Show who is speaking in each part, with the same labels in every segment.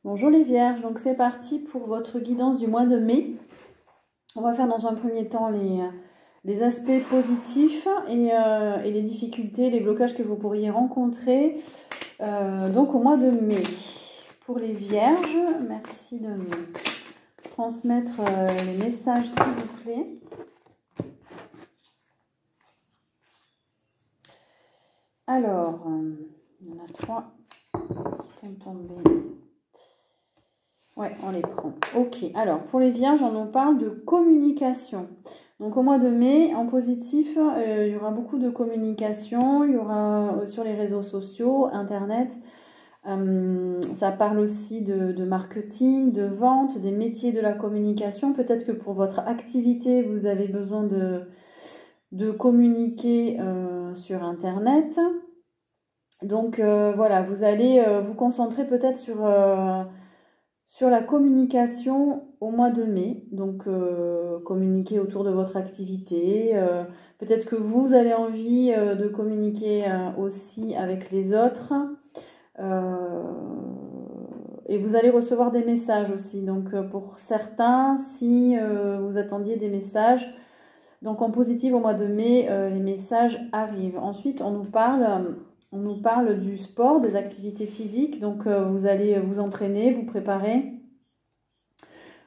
Speaker 1: Bonjour les Vierges, donc c'est parti pour votre guidance du mois de mai. On va faire dans un premier temps les aspects positifs et les difficultés, les blocages que vous pourriez rencontrer donc au mois de mai. Pour les Vierges, merci de me transmettre les messages s'il vous plaît. Alors, il y en a 3 qui sont tombés. Ouais, on les prend. Ok, alors pour les Vierges, on nous parle de communication. Donc au mois de mai, en positif, il y aura beaucoup de communication. Il y aura sur les réseaux sociaux, Internet. Ça parle aussi de marketing, de vente, des métiers de la communication. Peut-être que pour votre activité, vous avez besoin de communiquer sur Internet. Donc voilà, vous allez vous concentrer peut-être sur la communication au mois de mai, donc communiquer autour de votre activité. Peut-être que vous avez envie de communiquer aussi avec les autres. Et vous allez recevoir des messages aussi. Donc pour certains, si vous attendiez des messages, donc en positif au mois de mai, les messages arrivent. Ensuite, on nous parle du sport, des activités physiques. Donc vous allez vous entraîner, vous préparer.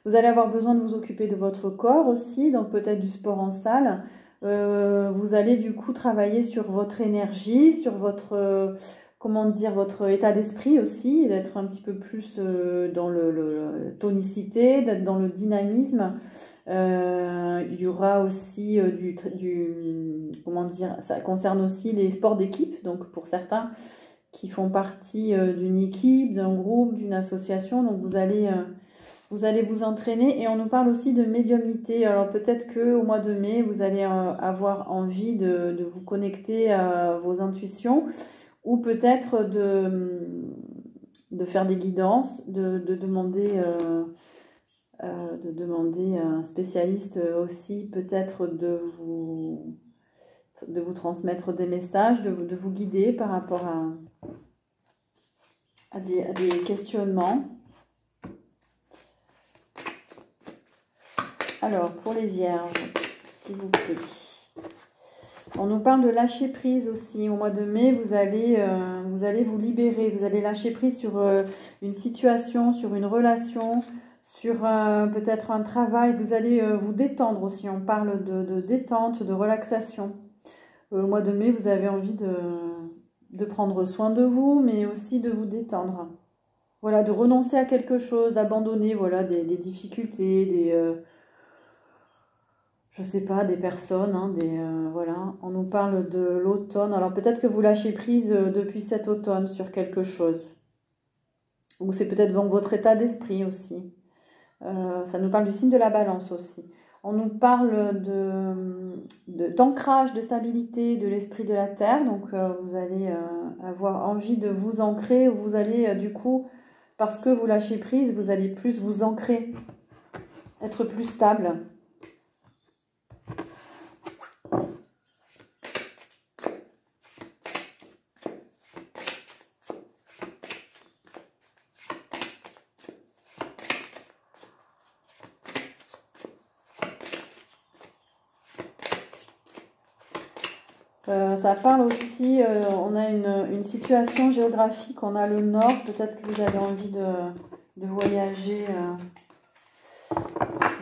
Speaker 1: Vous allez avoir besoin de vous occuper de votre corps aussi, donc peut-être du sport en salle. Vous allez du coup travailler sur votre énergie, sur votre, comment dire, votre état d'esprit aussi, d'être un petit peu plus dans le tonicité, d'être dans le dynamisme. Il y aura aussi comment dire, ça concerne aussi les sports d'équipe, donc pour certains qui font partie d'une équipe, d'un groupe, d'une association, donc vous allez vous entraîner. Et on nous parle aussi de médiumnité. Alors peut-être qu'au mois de mai, vous allez avoir envie de vous connecter à vos intuitions, ou peut-être de faire des guidances, de demander à un spécialiste aussi peut-être de vous transmettre des messages, de vous guider par rapport à des questionnements. Alors, pour les Vierges, s'il vous plaît. On nous parle de lâcher prise aussi. Au mois de mai, vous allez vous libérer. Vous allez lâcher prise sur une situation, sur une relation, sur peut-être un travail. Vous allez vous détendre aussi. On parle de détente, de relaxation. Au mois de mai, vous avez envie de prendre soin de vous, mais aussi de vous détendre. Voilà, de renoncer à quelque chose, d'abandonner voilà, des difficultés, je sais pas, des personnes, hein, voilà. On nous parle de l'automne. Alors peut-être que vous lâchez prise depuis cet automne sur quelque chose. Ou c'est peut-être dans votre état d'esprit aussi. Ça nous parle du signe de la Balance aussi. On nous parle d'ancrage, de stabilité de l'esprit de la Terre. Donc vous allez avoir envie de vous ancrer. Vous allez du coup, parce que vous lâchez prise, vous allez plus vous ancrer, être plus stable. Ça parle aussi, on a une situation géographique, on a le nord, peut-être que vous avez envie de voyager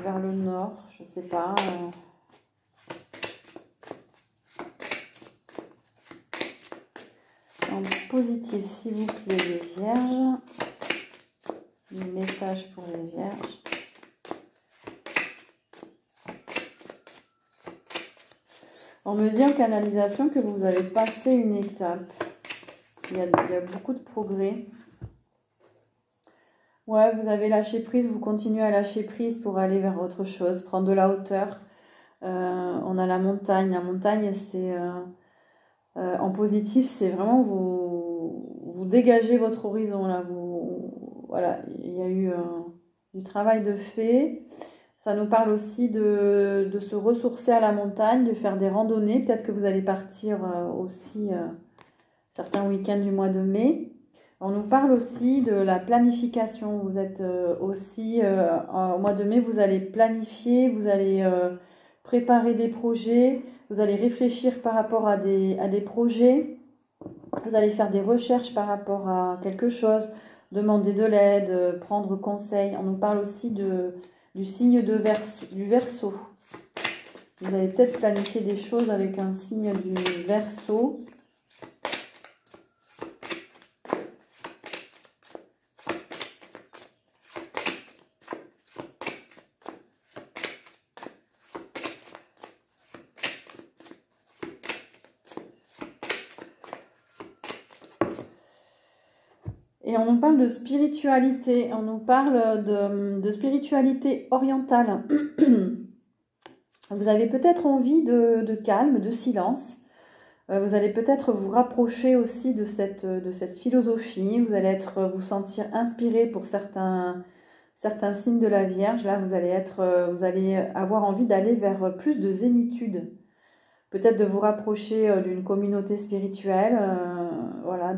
Speaker 1: vers le nord, je ne sais pas. En positif, s'il vous plaît, les Vierges. Les messages pour les Vierges. On me dit en canalisation que vous avez passé une étape. Il y a beaucoup de progrès. Ouais, vous avez lâché prise, vous continuez à lâcher prise pour aller vers autre chose, prendre de la hauteur. On a la montagne. La montagne, c'est en positif, c'est vraiment vous dégagez votre horizon. Là. Voilà, il y a eu du travail de fait. Ça nous parle aussi de se ressourcer à la montagne, de faire des randonnées. Peut-être que vous allez partir aussi certains week-ends du mois de mai. On nous parle aussi de la planification. Vous êtes aussi, au mois de mai, vous allez planifier, vous allez préparer des projets, vous allez réfléchir par rapport à des projets, vous allez faire des recherches par rapport à quelque chose, demander de l'aide, prendre conseil. On nous parle aussi du signe du Verseau. Vous allez peut-être planifier des choses avec un signe du Verseau. Et on nous parle de spiritualité, on nous parle de spiritualité orientale. Vous avez peut-être envie de calme, de silence. Vous allez peut-être vous rapprocher aussi de cette philosophie. Vous allez vous sentir inspiré pour certains signes de la Vierge. Là, vous allez avoir envie d'aller vers plus de zénitude. Peut-être de vous rapprocher d'une communauté spirituelle. Voilà,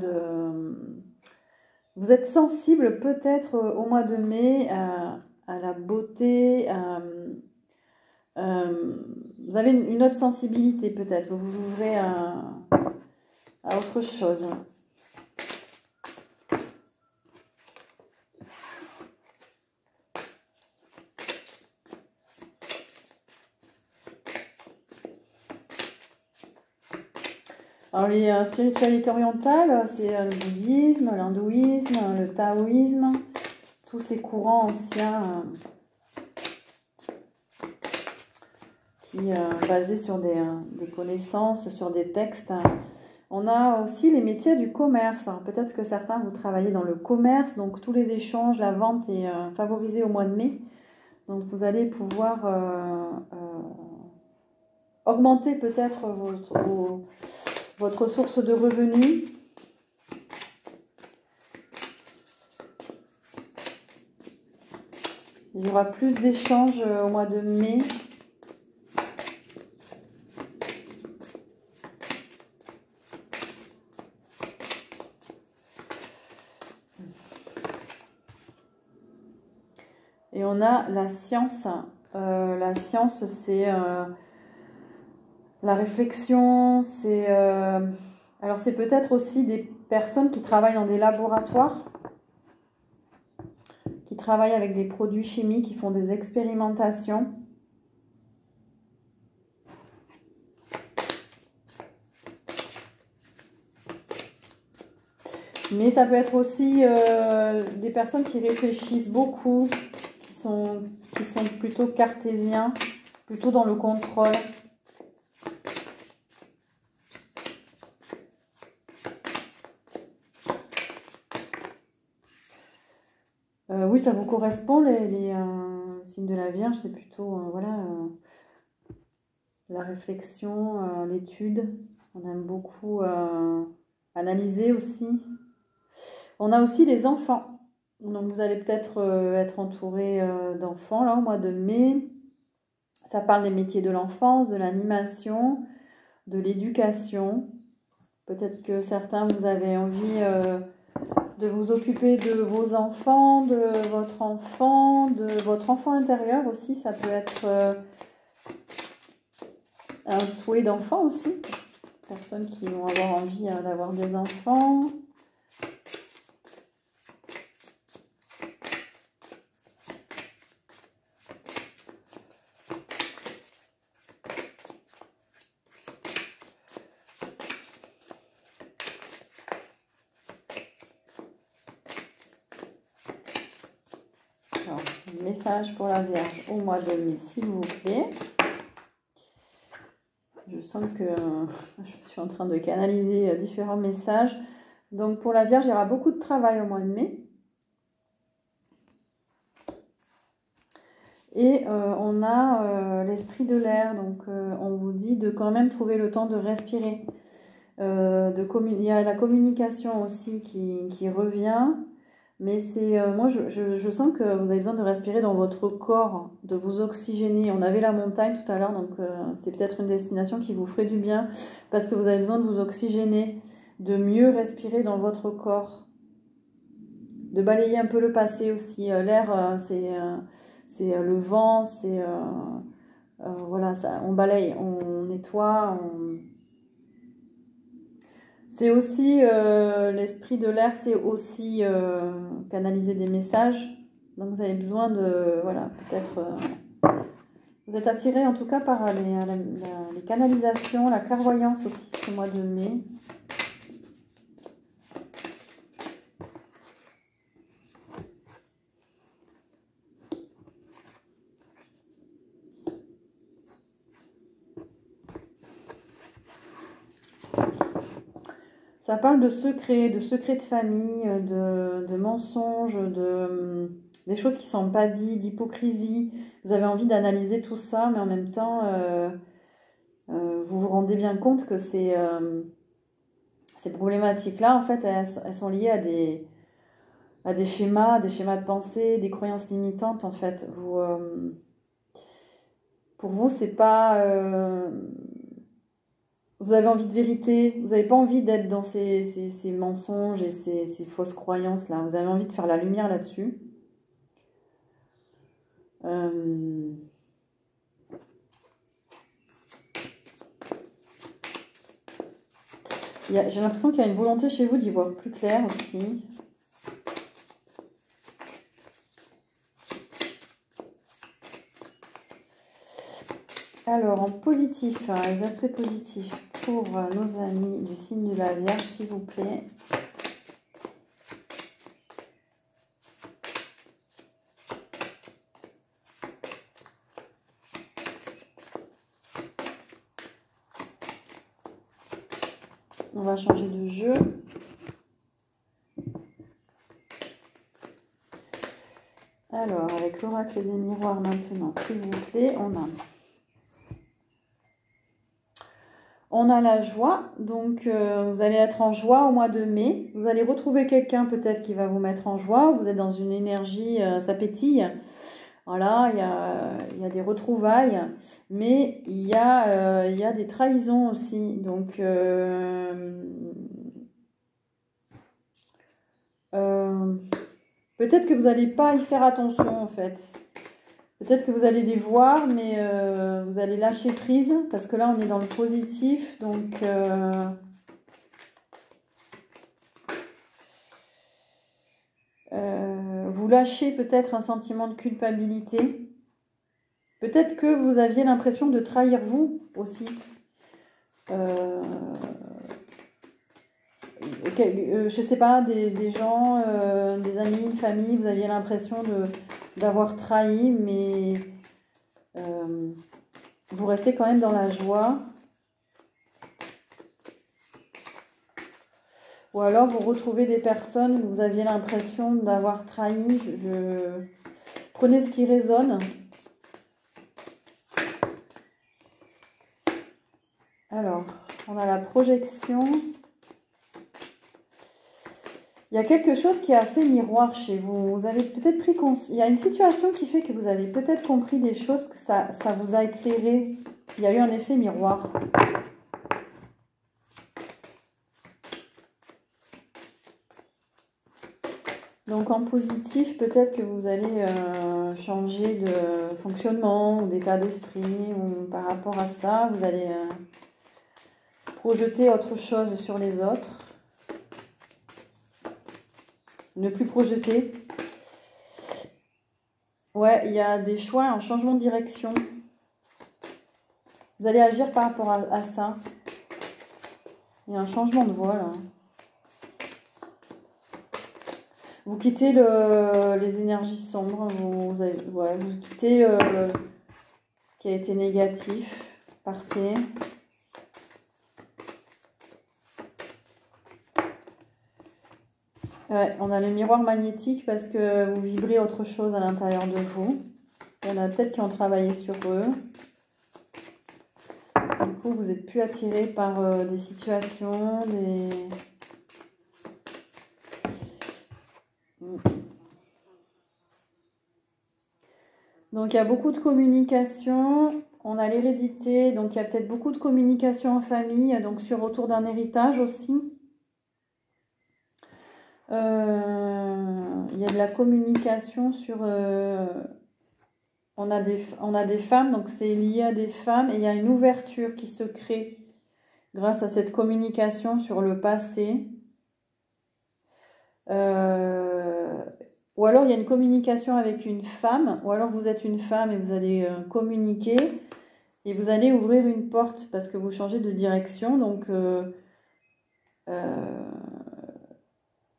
Speaker 1: vous êtes sensible peut-être au mois de mai à la beauté, vous avez une autre sensibilité peut-être, vous vous ouvrez à autre chose. Alors les spiritualités orientales, c'est le bouddhisme, l'hindouisme, le taoïsme, tous ces courants anciens qui basés sur des connaissances, sur des textes. On a aussi les métiers du commerce. Peut-être que certains, vous travaillez dans le commerce, donc tous les échanges, la vente est favorisée au mois de mai. Donc vous allez pouvoir augmenter peut-être votre source de revenus. Il y aura plus d'échanges au mois de mai. Et on a la science. La science, c'est la réflexion, alors c'est peut-être aussi des personnes qui travaillent dans des laboratoires, qui travaillent avec des produits chimiques, qui font des expérimentations. Mais ça peut être aussi des personnes qui réfléchissent beaucoup, qui sont plutôt cartésiens, plutôt dans le contrôle. Oui, ça vous correspond, les signes de la Vierge, c'est plutôt voilà, la réflexion, l'étude. On aime beaucoup analyser aussi. On a aussi les enfants. Donc vous allez peut-être être entouré d'enfants là au mois de mai. Ça parle des métiers de l'enfance, de l'animation, de l'éducation. Peut-être que certains, vous avez envie de vous occuper de vos enfants, de votre enfant intérieur aussi. Ça peut être un souhait d'enfant aussi. Personnes qui vont avoir envie d'avoir des enfants. Alors, message pour la Vierge au mois de mai, s'il vous plaît. Je sens que je suis en train de canaliser différents messages. Donc pour la Vierge, il y aura beaucoup de travail au mois de mai. Et on a l'esprit de l'air. Donc on vous dit de quand même trouver le temps de respirer. Il y a la communication aussi qui revient. Mais c'est moi, je sens que vous avez besoin de respirer dans votre corps, de vous oxygéner. On avait la montagne tout à l'heure, donc c'est peut-être une destination qui vous ferait du bien parce que vous avez besoin de vous oxygéner, de mieux respirer dans votre corps. de balayer un peu le passé aussi. L'air, c'est le vent, c'est voilà, ça, on balaye, on nettoie. C'est aussi l'esprit de l'air, c'est aussi canaliser des messages. Donc vous avez besoin de, voilà, peut-être, vous êtes attiré en tout cas par les canalisations, la clairvoyance aussi ce mois de mai. Ça parle de secrets de famille, de mensonges, des choses qui ne sont pas dites, d'hypocrisie. Vous avez envie d'analyser tout ça, mais en même temps, vous vous rendez bien compte que ces problématiques-là, en fait, elles sont liées à des schémas de pensée, des croyances limitantes, en fait. Pour vous, c'est pas... vous avez envie de vérité, vous n'avez pas envie d'être dans ces mensonges et ces fausses croyances-là. Vous avez envie de faire la lumière là-dessus. J'ai l'impression qu'il y a une volonté chez vous d'y voir plus clair aussi. Alors, en positif, les aspects positifs pour nos amis du signe de la Vierge, s'il vous plaît. On va changer de jeu. Alors, avec l'oracle des miroirs maintenant, s'il vous plaît, on a la joie, donc vous allez être en joie au mois de mai. Vous allez retrouver quelqu'un peut-être qui va vous mettre en joie. Vous êtes dans une énergie, ça pétille. Voilà, il y a des retrouvailles, mais il y a des trahisons aussi. Donc, peut-être que vous n'allez pas y faire attention en fait. Peut-être que vous allez les voir, mais vous allez lâcher prise, parce que là, on est dans le positif. Donc, vous lâchez peut-être un sentiment de culpabilité. Peut-être que vous aviez l'impression de trahir vous aussi. Je sais pas, des gens, des amis, une famille, vous aviez l'impression d'avoir trahi, mais vous restez quand même dans la joie. Ou alors vous retrouvez des personnes où vous aviez l'impression d'avoir trahi. Prenez ce qui résonne. Alors, on a la projection. Il y a quelque chose qui a fait miroir chez vous. Vous avez peut-être pris conscience. Il y a une situation qui fait que vous avez peut-être compris des choses, que ça vous a éclairé. Il y a eu un effet miroir. Donc en positif, peut-être que vous allez changer de fonctionnement ou d'état d'esprit. Ou par rapport à ça, vous allez projeter autre chose sur les autres. Ne plus projeter. Ouais, il y a des choix, un changement de direction. Vous allez agir par rapport à ça. Il y a un changement de voie là. Vous quittez les énergies sombres. Vous quittez ce qui a été négatif. Partez. Ouais, on a le miroir magnétique parce que vous vibrez autre chose à l'intérieur de vous. Il y en a peut-être qui ont travaillé sur eux. Du coup, vous n'êtes plus attiré par des situations, Donc, il y a beaucoup de communication. On a l'hérédité, donc il y a peut-être beaucoup de communication en famille, donc autour d'un héritage aussi. Il y a de la communication sur... on a des femmes, donc c'est lié à des femmes. Et il y a une ouverture qui se crée grâce à cette communication sur le passé. Ou alors il y a une communication avec une femme, ou alors vous êtes une femme et vous allez communiquer et vous allez ouvrir une porte parce que vous changez de direction. Donc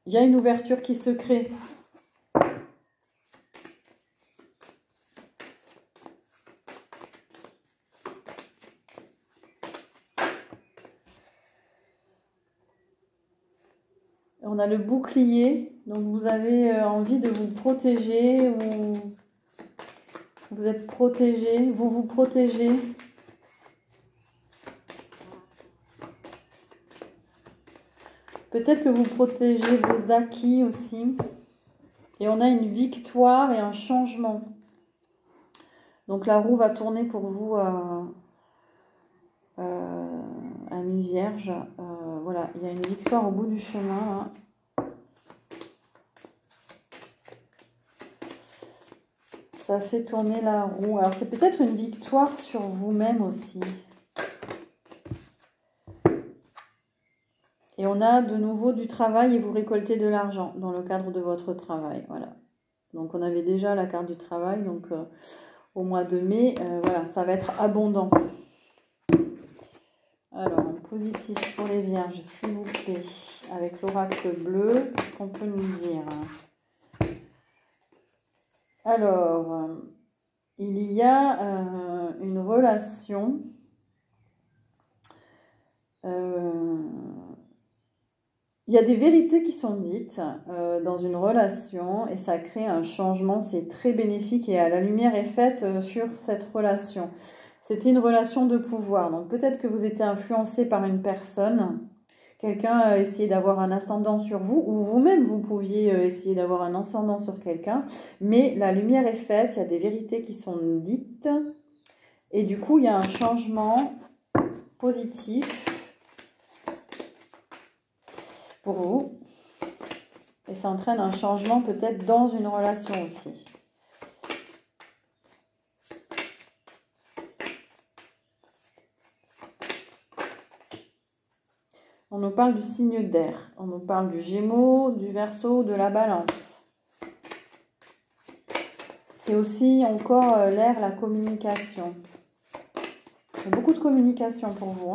Speaker 1: il y a une ouverture qui se crée. On a le bouclier, donc vous avez envie de vous protéger ou vous êtes protégé, vous vous protégez. Peut-être que vous protégez vos acquis aussi. Et on a une victoire et un changement. Donc la roue va tourner pour vous à mi-vierge. Voilà, il y a une victoire au bout du chemin. Hein. Ça fait tourner la roue. Alors c'est peut-être une victoire sur vous-même aussi. Et on a de nouveau du travail et vous récoltez de l'argent dans le cadre de votre travail. Voilà. Donc on avait déjà la carte du travail. Donc au mois de mai, voilà, ça va être abondant. Alors, en positif pour les vierges, s'il vous plaît, avec l'oracle bleu, qu'est-ce qu'on peut nous dire? Alors, il y a une relation. Il y a des vérités qui sont dites dans une relation et ça crée un changement. C'est très bénéfique et la lumière est faite sur cette relation. C'était une relation de pouvoir. Donc peut-être que vous étiez influencé par une personne. Quelqu'un a essayé d'avoir un ascendant sur vous ou vous-même vous pouviez essayer d'avoir un ascendant sur quelqu'un. Mais la lumière est faite, il y a des vérités qui sont dites. Et du coup, il y a un changement positif pour vous. Et ça entraîne un changement peut-être dans une relation aussi. On nous parle du signe d'air. On nous parle du Gémeaux, du Verseau, de la Balance. C'est aussi encore l'air, la communication. Il y a beaucoup de communication pour vous.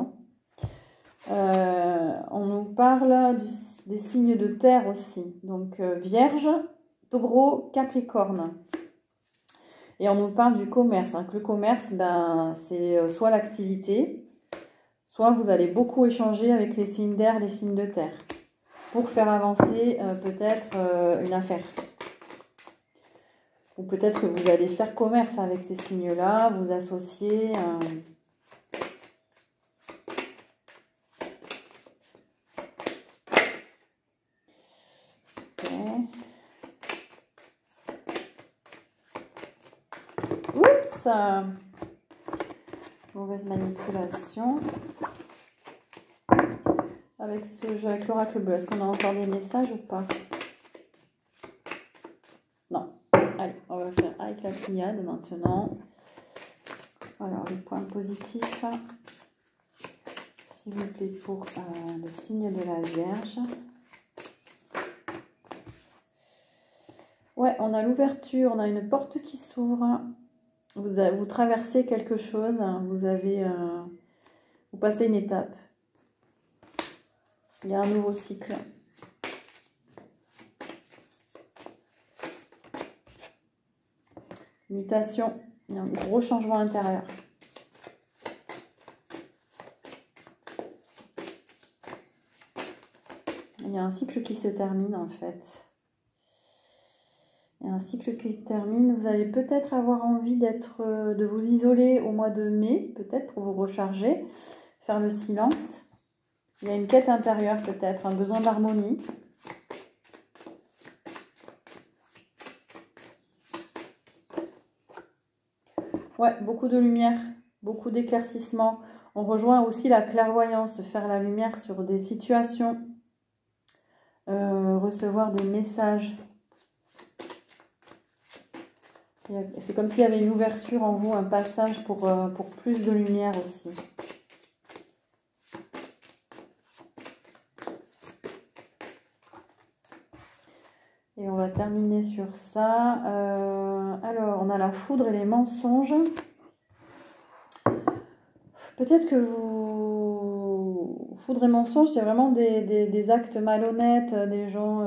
Speaker 1: Hein. On nous parle des signes de terre aussi. Donc Vierge, Taureau, Capricorne. Et on nous parle du commerce. Hein, que le commerce, ben, c'est soit l'activité, soit vous allez beaucoup échanger avec les signes d'air, les signes de terre, pour faire avancer peut-être une affaire. Ou peut-être que vous allez faire commerce avec ces signes-là, vous associer. Oups! Mauvaise manipulation. Avec ce jeu, avec l'oracle bleu, est-ce qu'on a encore des messages ou pas? Non. Allez, on va faire avec la triade maintenant. Alors, les points positifs, s'il vous plaît, pour le signe de la Vierge. Ouais, on a l'ouverture, on a une porte qui s'ouvre. Vous traversez quelque chose, vous passez une étape. Il y a un nouveau cycle. Mutation, il y a un gros changement intérieur. Il y a un cycle qui se termine en fait. Il y a un cycle qui se termine. Vous allez peut-être avoir envie de vous isoler au mois de mai, peut-être pour vous recharger, faire le silence. Il y a une quête intérieure peut-être, un besoin d'harmonie. Ouais, beaucoup de lumière, beaucoup d'éclaircissement. On rejoint aussi la clairvoyance, faire la lumière sur des situations, recevoir des messages. C'est comme s'il y avait une ouverture en vous, un passage pour plus de lumière aussi. Et on va terminer sur ça. Alors, on a la foudre et les mensonges. Peut-être que vous... Foudre et mensonges, c'est vraiment des actes malhonnêtes, des gens...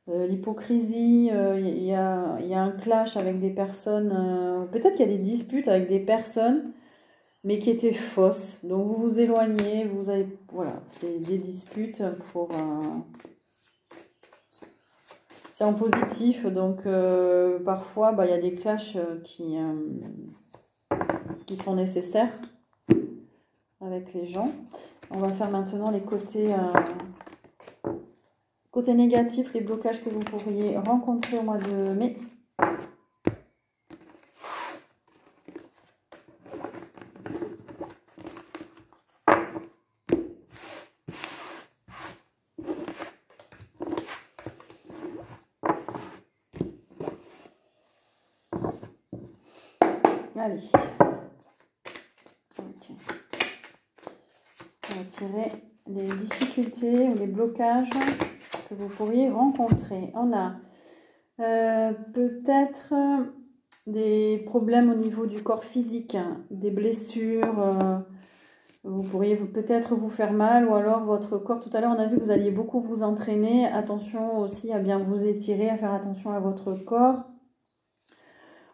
Speaker 1: l'hypocrisie, il y a un clash avec des personnes... Peut-être qu'il y a des disputes avec des personnes, mais qui étaient fausses. Donc vous vous éloignez, vous avez... Voilà, c'est des disputes pour... C'est en positif, donc parfois, il y a des clashs qui sont nécessaires avec les gens. On va faire maintenant les côtés négatifs, les blocages que vous pourriez rencontrer au mois de mai. Allez. Okay. On va tirer les difficultés ou les blocages que vous pourriez rencontrer. On a peut-être des problèmes au niveau du corps physique, hein, des blessures. Vous pourriez peut-être vous faire mal ou alors votre corps. Tout à l'heure, on a vu que vous alliez beaucoup vous entraîner. Attention aussi à bien vous étirer, à faire attention à votre corps.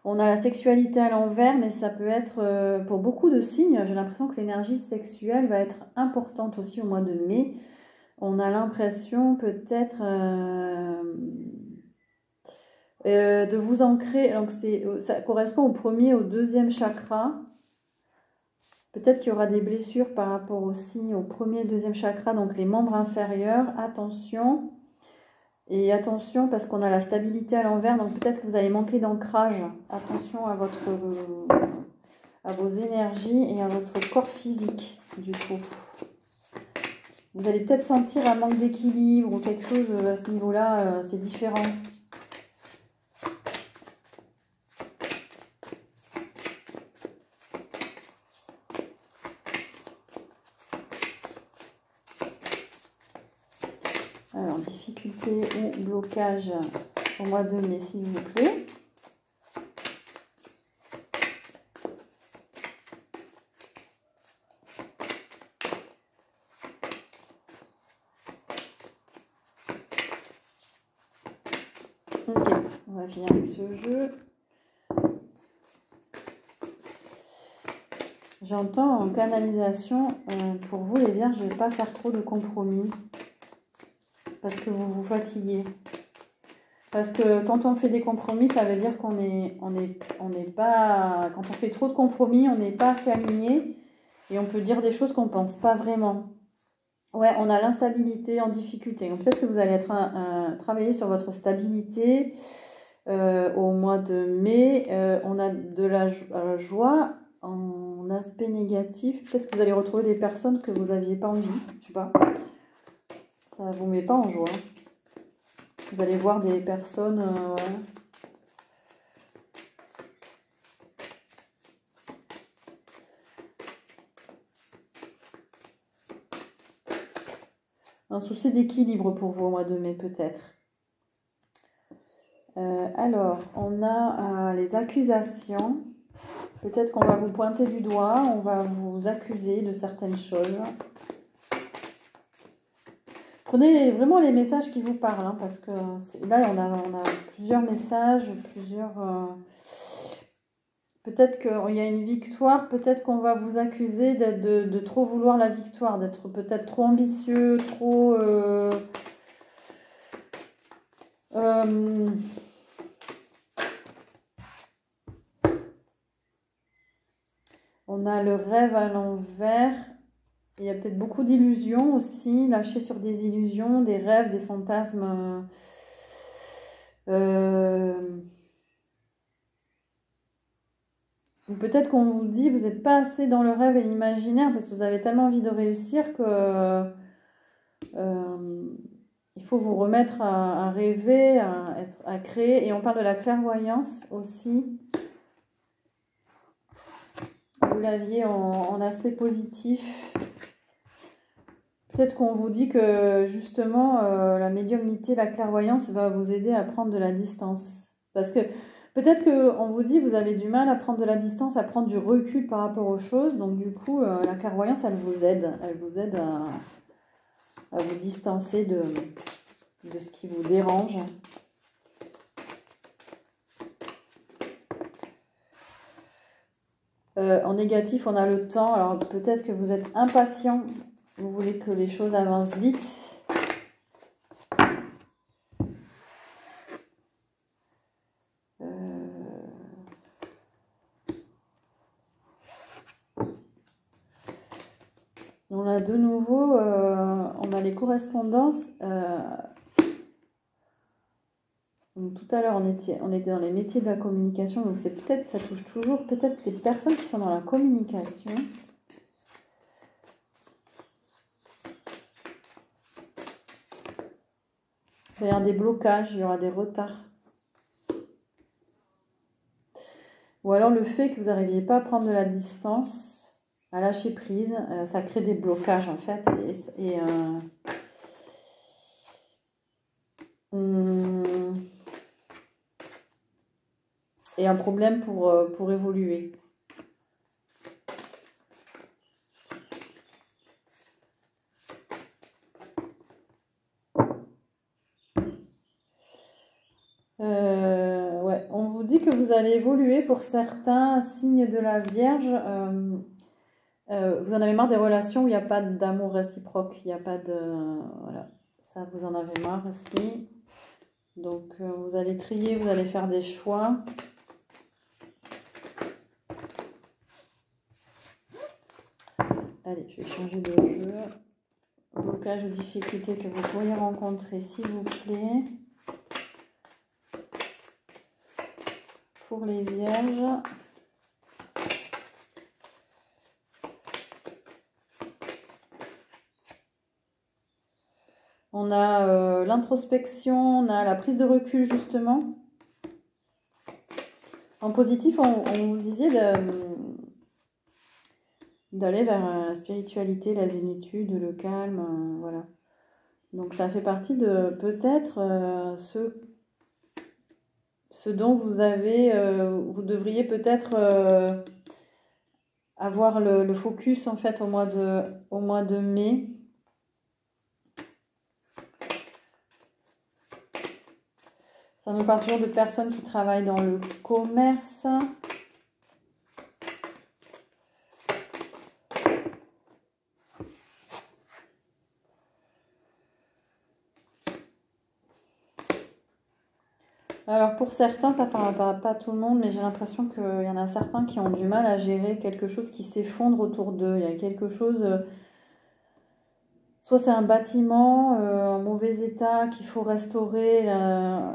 Speaker 1: On a la sexualité à l'envers, mais ça peut être pour beaucoup de signes. J'ai l'impression que l'énergie sexuelle va être importante aussi au mois de mai. On a l'impression peut-être de vous ancrer. Donc ça correspond au premier, au deuxième chakra. Peut-être qu'il y aura des blessures par rapport aussi au premier et deuxième chakra, donc les membres inférieurs. Attention. Et attention parce qu'on a la stabilité à l'envers, donc peut-être que vous allez manquer d'ancrage. Attention à vos énergies et à votre corps physique du coup. Vous allez peut-être sentir un manque d'équilibre ou quelque chose à ce niveau-là, c'est différent. Alors, difficulté ou blocage au mois de mai, s'il vous plaît. Ok, on va finir avec ce jeu. J'entends en canalisation, pour vous les vierges, je ne vais pas faire trop de compromis. Parce que vous vous fatiguez. Parce que quand on fait des compromis, ça veut dire qu'on n'est pas... Quand on fait trop de compromis, on n'est pas assez aligné. Et on peut dire des choses qu'on ne pense pas vraiment. Ouais, on a l'instabilité en difficulté. Donc peut-être que vous allez travailler sur votre stabilité au mois de mai. On a de la joie en aspect négatif. Peut-être que vous allez retrouver des personnes que vous n'aviez pas envie. Je sais pas. Ça ne vous met pas en joie. Vous allez voir des personnes... ouais. Un souci d'équilibre pour vous au mois de mai peut-être. Alors, on a les accusations. Peut-être qu'on va vous pointer du doigt, on va vous accuser de certaines choses. Prenez vraiment les messages qui vous parlent, hein, parce que là, on a plusieurs messages, peut-être qu'il y a une victoire, peut-être qu'on va vous accuser de trop vouloir la victoire, d'être peut-être trop ambitieux, trop... on a le rêve à l'envers. Il y a peut-être beaucoup d'illusions aussi, lâcher sur des illusions, des rêves, des fantasmes. Peut-être qu'on vous dit, vous n'êtes pas assez dans le rêve et l'imaginaire parce que vous avez tellement envie de réussir que il il faut vous remettre à rêver, à créer. Et on parle de la clairvoyance aussi. Vous l'aviez en aspect positif. Peut-être qu'on vous dit que justement la médiumnité, la clairvoyance va vous aider à prendre de la distance. Parce que peut-être qu'on vous dit que vous avez du mal à prendre de la distance, à prendre du recul par rapport aux choses. Donc du coup, la clairvoyance, elle vous aide. Elle vous aide à vous distancer de ce qui vous dérange. En négatif, on a le temps. Alors peut-être que vous êtes impatient. Vous voulez que les choses avancent vite. On a de nouveau, on a les correspondances. Donc, tout à l'heure, on était dans les métiers de la communication. Donc c'est peut-être, ça touche toujours peut-être les personnes qui sont dans la communication. Il y aura des blocages, il y aura des retards. Ou alors le fait que vous n'arriviez pas à prendre de la distance, à lâcher prise, ça crée des blocages en fait. Et un problème pour évoluer. Ouais, on vous dit que vous allez évoluer pour certains signes de la Vierge. Vous en avez marre des relations où il n'y a pas d'amour réciproque, il n'y a pas de... Voilà, ça vous en avez marre aussi. Donc vous allez trier, vous allez faire des choix. Allez, je vais changer de jeu. Blocage ou difficulté que vous pourriez rencontrer, s'il vous plaît. Pour les Vierges. On a l'introspection, on a la prise de recul justement. En positif, on vous disait d'aller vers la spiritualité, la zénitude, le calme, voilà. Donc ça fait partie de peut-être ce dont vous devriez peut-être avoir le focus en fait au mois de mai. Ça nous parle toujours de personnes qui travaillent dans le commerce. Alors pour certains, ça ne parlera pas à tout le monde, mais j'ai l'impression qu'il y en a certains qui ont du mal à gérer quelque chose qui s'effondre autour d'eux. Il y a quelque chose, soit c'est un bâtiment en mauvais état qu'il faut restaurer,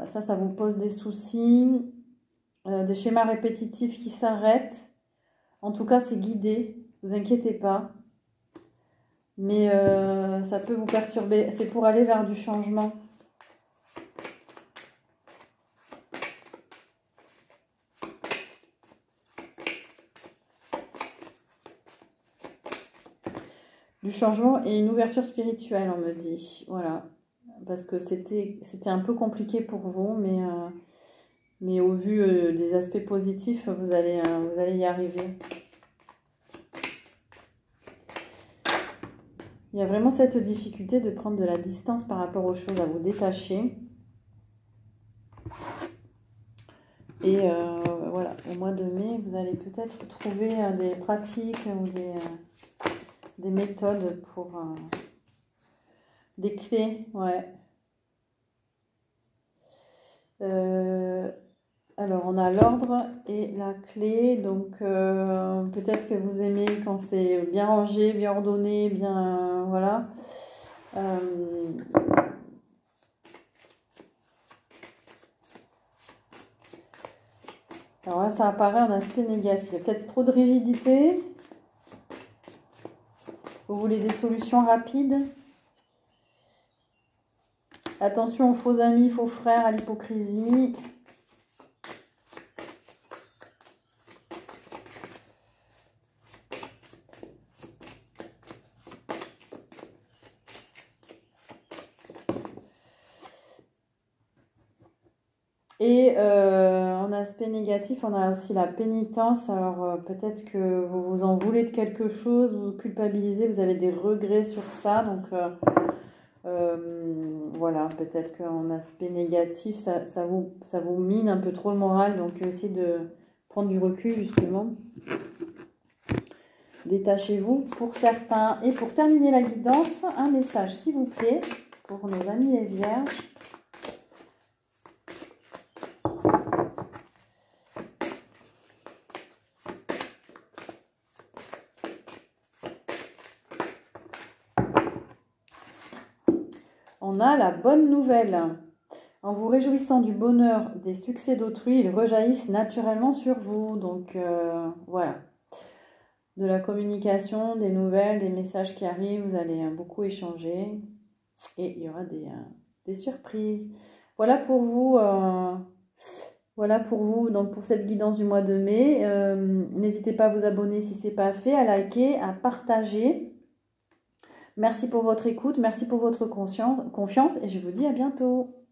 Speaker 1: ça vous pose des soucis, des schémas répétitifs qui s'arrêtent. En tout cas, c'est guidé, ne vous inquiétez pas. Mais ça peut vous perturber, c'est pour aller vers du changement. Du changement et une ouverture spirituelle, on me dit. Voilà. Parce que c'était un peu compliqué pour vous, mais au vu des aspects positifs, vous allez y arriver. Il y a vraiment cette difficulté de prendre de la distance par rapport aux choses, à vous détacher. Et voilà, au mois de mai, vous allez peut-être trouver des pratiques ou des méthodes pour... des clés, ouais. Alors, on a l'ordre et la clé. Donc, peut-être que vous aimez quand c'est bien rangé, bien ordonné, bien... voilà. Alors là, ça apparaît en aspect négatif. Il y a peut-être trop de rigidité. Vous voulez des solutions rapides. Attention aux faux amis, faux frères, à l'hypocrisie. Et en aspect négatif, on a aussi la pénitence. Alors peut-être que vous vous en voulez de quelque chose, vous vous culpabilisez, vous avez des regrets sur ça. Donc voilà, peut-être qu'en aspect négatif, ça vous mine un peu trop le moral. Donc essayez de prendre du recul justement. Détachez-vous pour certains. Et pour terminer la guidance, un message s'il vous plaît pour nos amis les vierges. On a la bonne nouvelle. En vous réjouissant du bonheur des succès d'autrui, ils rejaillissent naturellement sur vous. Donc voilà. De la communication, des nouvelles, des messages qui arrivent, vous allez beaucoup échanger. Et il y aura des surprises. Voilà pour vous. Voilà pour vous, donc pour cette guidance du mois de mai. N'hésitez pas à vous abonner si ce n'est pas fait, à liker, à partager. Merci pour votre écoute, merci pour votre confiance et je vous dis à bientôt.